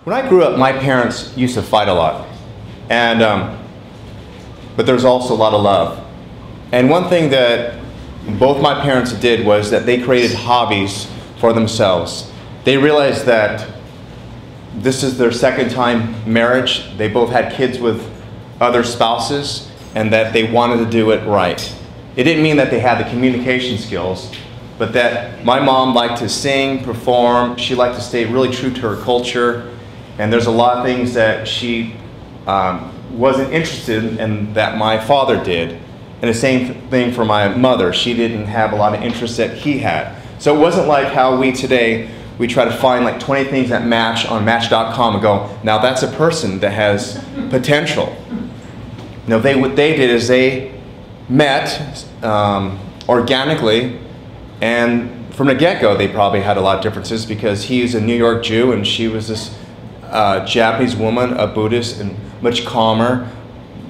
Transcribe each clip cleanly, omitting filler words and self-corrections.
When I grew up, my parents used to fight a lot, and but there's also a lot of love. And one thing that both my parents did was that they created hobbies for themselves. They realized that this is their second time marriage. They both had kids with other spouses, and that they wanted to do it right. It didn't mean that they had the communication skills, but that my mom liked to sing, perform. She liked to stay really true to her culture. And there's a lot of things that she wasn't interested in that my father did. And the same thing for my mother. She didn't have a lot of interests that he had. So it wasn't like how we today, we try to find like 20 things that match on Match.com and go, now that's a person that has potential. No, what they did is they met organically, and from the get-go they probably had a lot of differences because he's a New York Jew and she was this Japanese woman, a Buddhist, and much calmer,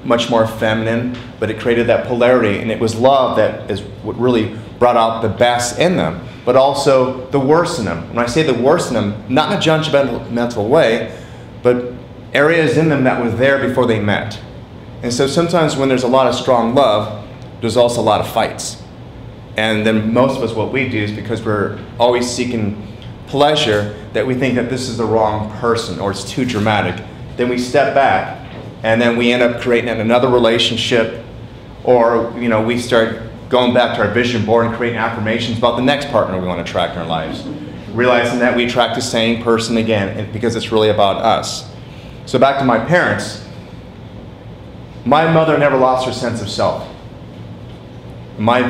much more feminine, but it created that polarity, and it was love that is what really brought out the best in them, but also the worst in them. When I say the worst in them, not in a judgmental way, but areas in them that were there before they met. And so sometimes when there's a lot of strong love, there's also a lot of fights. And then most of us, what we do is because we're always seeking pleasure, that we think that this is the wrong person or it's too dramatic. Then we step back and then we end up creating another relationship, or we start going back to our vision board and creating affirmations about the next partner we want to attract in our lives. Realizing that we attract the same person again because it's really about us. So back to my parents. My mother never lost her sense of self. My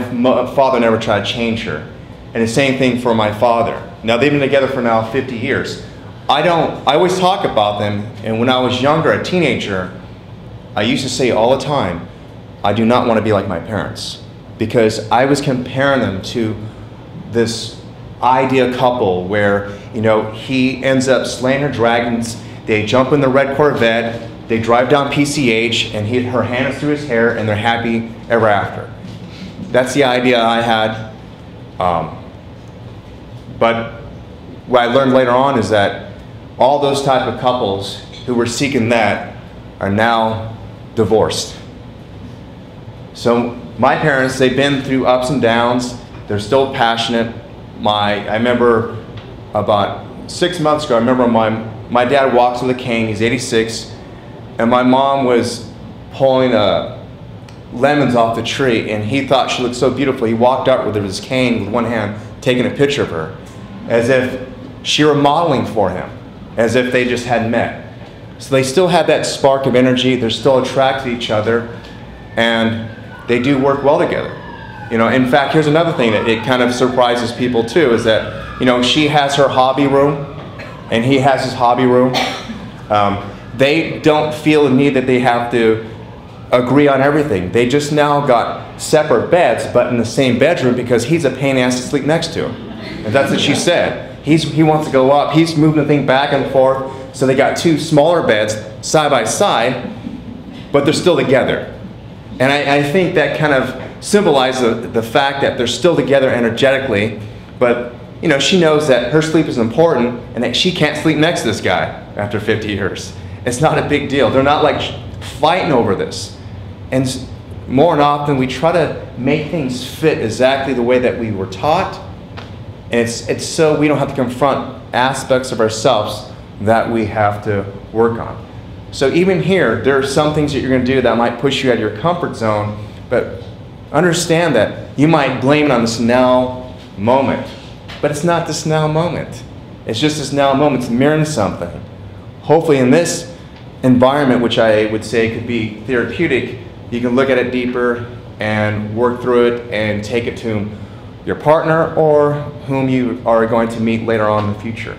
father never tried to change her. And the same thing for my father. Now they've been together for now 50 years. I always talk about them, and when I was younger, a teenager, I used to say all the time, I do not want to be like my parents. Because I was comparing them to this ideal couple where, he ends up slaying her dragons, they jump in the red Corvette, they drive down PCH, and her hand is through his hair, and they're happy ever after. That's the idea I had. But what I learned later on is that all those type of couples who were seeking that are now divorced. So my parents, they've been through ups and downs. They're still passionate. I remember about 6 months ago, I remember my dad walks with a cane, he's 86, and my mom was pulling lemons off the tree, and he thought she looked so beautiful. He walked up with his cane with one hand, taking a picture of her, as if she were modeling for him, as if they just hadn't met. So they still had that spark of energy, they're still attracted to each other, and they do work well together. In fact, here's another thing that it kind of surprises people too, is that, she has her hobby room, and he has his hobby room. They don't feel the need that they have to agree on everything. They just now got separate beds, but in the same bedroom because he's a pain in the ass to sleep next to. And that's what she said. He wants to go up, he's moving the thing back and forth, so they got two smaller beds side by side, but they're still together. And I think that kind of symbolizes the fact that they're still together energetically, but she knows that her sleep is important and that she can't sleep next to this guy after 50 years. It's not a big deal. They're not like fighting over this. And more and often we try to make things fit exactly the way that we were taught. And it's so we don't have to confront aspects of ourselves that we have to work on. So even here, there are some things that you're going to do that might push you out of your comfort zone, but understand that you might blame it on this now moment. But it's not this now moment. It's just this now moment. It's mirroring something. Hopefully in this environment, which I would say could be therapeutic, you can look at it deeper and work through it and take it to your partner or whom you are going to meet later on in the future.